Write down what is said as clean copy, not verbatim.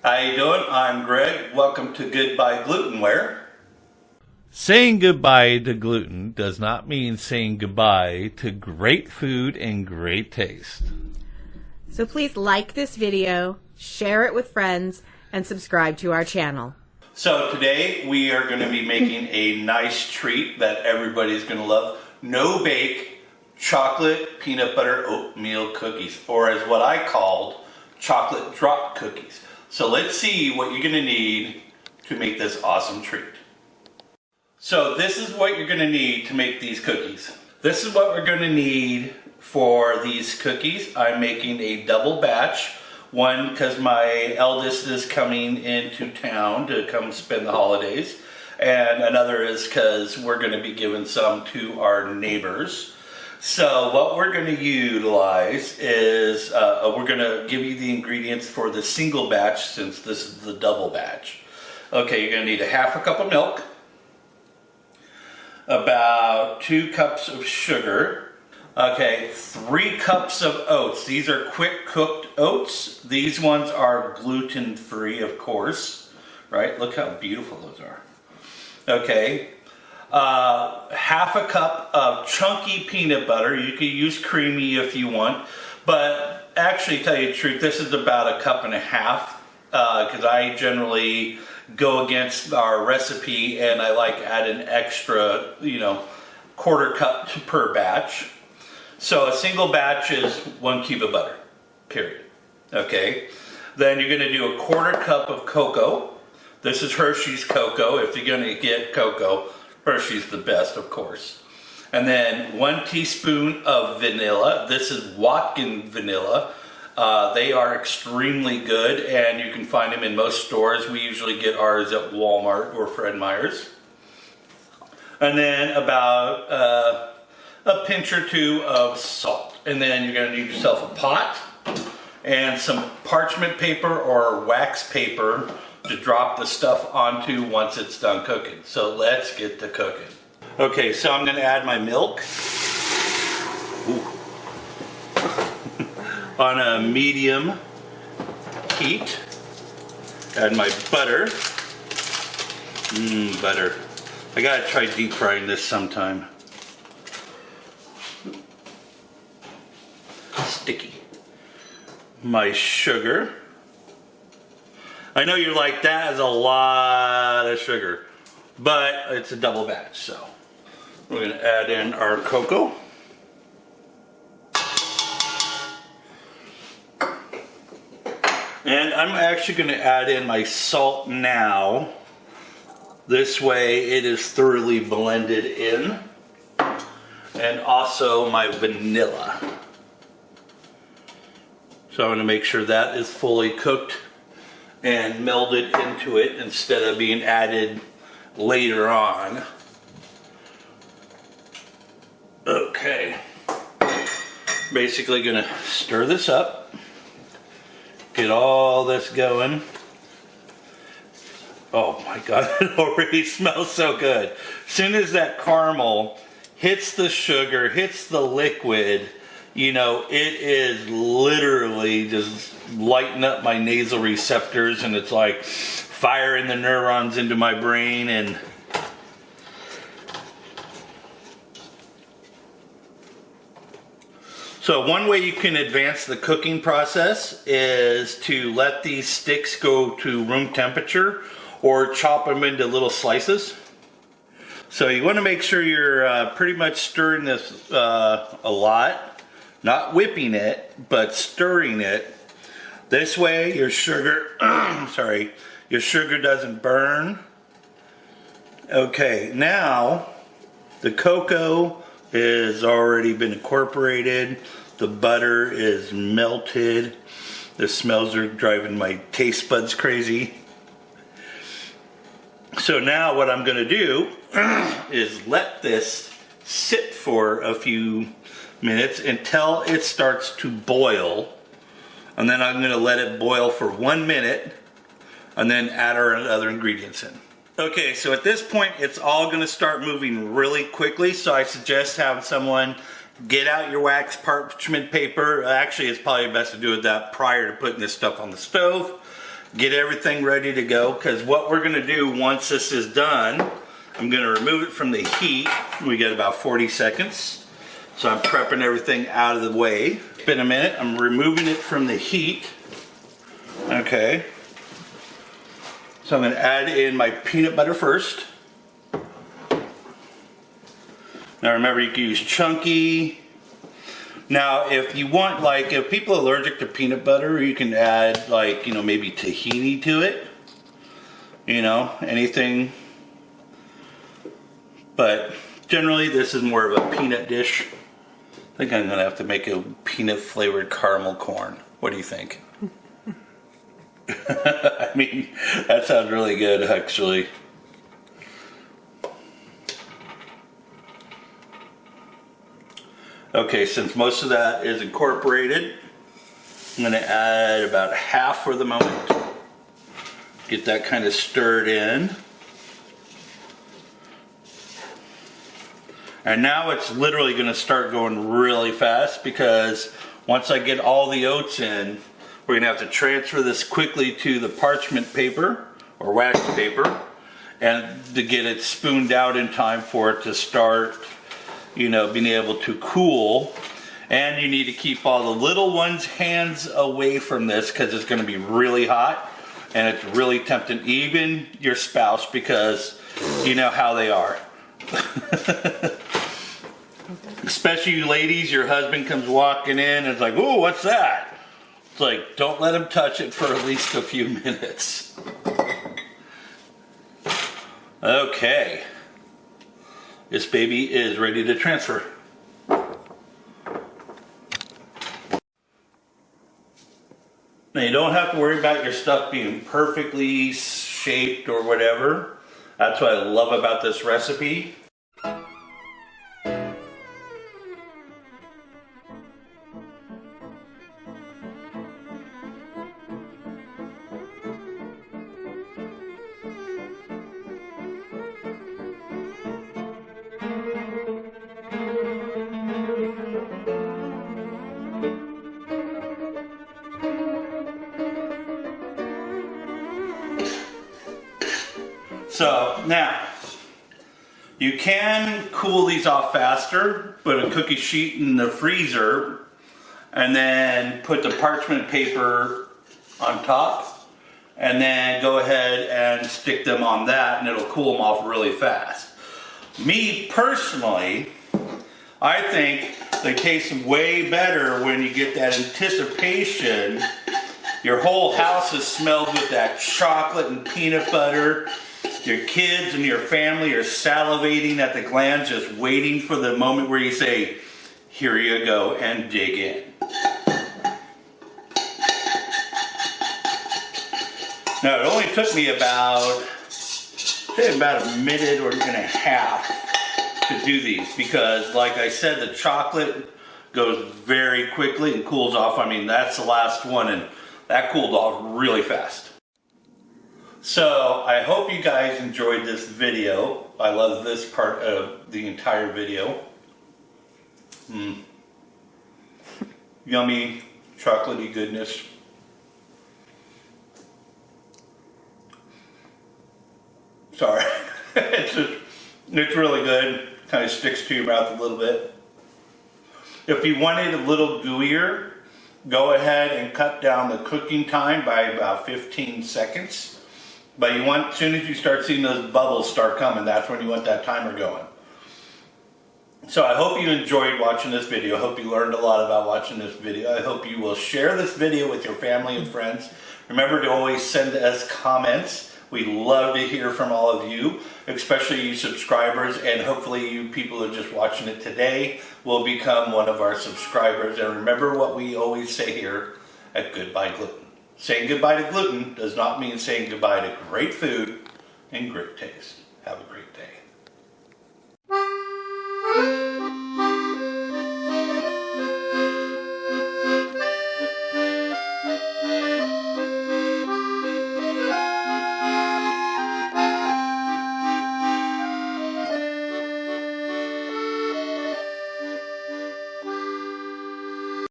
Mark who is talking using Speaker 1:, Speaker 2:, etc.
Speaker 1: How you doing? I'm Greg. Welcome to Goodbye Glutenware.
Speaker 2: Saying goodbye to gluten does not mean saying goodbye to great food and great taste.
Speaker 3: So please like this video, share it with friends, and subscribe to our channel.
Speaker 1: So today we are going to be making a nice treat that everybody's going to love. No bake chocolate peanut butter oatmeal cookies, or as what I called chocolate drop cookies. So let's see what you're going to need to make this awesome treat. So this is what you're going to need to make these cookies. This is what we're going to need for these cookies. I'm making a double batch. One, because my eldest is coming into town to come spend the holidays. And another is because we're going to be giving some to our neighbors. So what we're going to utilize is, we're going to give you the ingredients for the single batch since this is the double batch. Okay, you're going to need a half a cup of milk, about 2 cups of sugar, okay, 3 cups of oats. These are quick cooked oats. These ones are gluten free, of course, right? Look how beautiful those are. Okay. Half a cup of chunky peanut butter. You could use creamy if you want, but actually, tell you the truth, this is about 1.5 cups because I generally go against our recipe and I like add an extra, 1/4 cup per batch. So a single batch is 1 cube of butter, period. Okay, then you're going to do a 1/4 cup of cocoa. This is Hershey's cocoa. If you're going to get cocoa, Hershey's the best, of course. And then 1 teaspoon of vanilla. This is Watkin vanilla. They are extremely good, and you can find them in most stores. We usually get ours at Walmart or Fred Meyer's. And then about a pinch or 2 of salt. And then you're going to need yourself a pot and some parchment paper or wax paper to drop the stuff onto once it's done cooking. So let's get to cooking. Okay, so I'm going to add my milk on a medium heat. Add my butter. Butter. I gotta try deep frying this sometime. Sticky. My sugar. I know you're like, that is a lot of sugar, but it's a double batch, so we're going to add in our cocoa. And I'm actually going to add in my salt now. This way it is thoroughly blended in. And also my vanilla. So I'm going to make sure that is fully cooked and melded into it instead of being added later on. Okay. Basically gonna stir this up. Get all this going. Oh my God, it already smells so good. As soon as that caramel hits the sugar, hits the liquid, it is literally just lighting up my nasal receptors, and it's like firing the neurons into my brain. And so one way you can advance the cooking process is to let these sticks go to room temperature or chop them into little slices. So you want to make sure you're pretty much stirring this a lot. Not whipping it, but stirring it. This way your sugar, your sugar doesn't burn. Okay, now the cocoa has already been incorporated. The butter is melted. The smells are driving my taste buds crazy. So now what I'm going to do is let this sit for a few minutes until it starts to boil, and then I'm going to let it boil for 1 minute and then add our other ingredients in. Okay, so at this point it's all going to start moving really quickly, so I suggest having someone get out your wax parchment paper. Actually, it's probably best to do that prior to putting this stuff on the stove. get everything ready to go, because what we're going to do once this is done, I'm going to remove it from the heat. We got about 40 seconds. So I'm prepping everything out of the way. It's been a minute. I'm removing it from the heat. Okay. So I'm going to add in my peanut butter first. Now remember, you can use chunky. Now if you want, like, if people are allergic to peanut butter, you can add, like, you know, maybe tahini to it. You know, anything. But generally this is more of a peanut dish. I think I'm going to have to make a peanut flavored caramel corn. What do you think? I mean, that sounds really good, actually. Okay, since most of that is incorporated, I'm going to add about half for the moment. Get that kind of stirred in. And now it's literally going to start going really fast, because once I get all the oats in, we're going to have to transfer this quickly to the parchment paper or wax paper, and to get it spooned out in time for it to start, you know, being able to cool. And you need to keep all the little ones' hands away from this, because it's going to be really hot and it's really tempting, even your spouse, because you know how they are. Especially you ladies, your husband comes walking in and it's like, "Ooh, what's that?" It's like, don't let him touch it for at least a few minutes. Okay. This baby is ready to transfer. Now you don't have to worry about your stuff being perfectly shaped or whatever. That's what I love about this recipe. So now, you can cool these off faster, put a cookie sheet in the freezer, and then put the parchment paper on top, and then go ahead and stick them on that, and it'll cool them off really fast. Me personally, I think they taste way better when you get that anticipation. Your whole house is smelled with that chocolate and peanut butter. Your kids and your family are salivating at the glands, just waiting for the moment where you say, "Here you go," and dig in. Now it only took me about a minute or and a half to do these, because like I said, the chocolate goes very quickly and cools off. I mean, that's the last one, and that cooled off really fast. So I hope you guys enjoyed this video. I love this part of the entire video. Yummy, chocolatey goodness. Sorry. It's really good. Kind of sticks to your mouth a little bit. If you want it a little gooier, go ahead and cut down the cooking time by about 15 seconds. But you want, as soon as you start seeing those bubbles start coming, that's when you want that timer going. So I hope you enjoyed watching this video. I hope you learned a lot about watching this video. I hope you will share this video with your family and friends. Remember to always send us comments. We love to hear from all of you, especially you subscribers, and hopefully you people who are just watching it today will become one of our subscribers. And remember what we always say here at Goodbye Gluten. Saying goodbye to gluten does not mean saying goodbye to great food and great taste. Have a great day.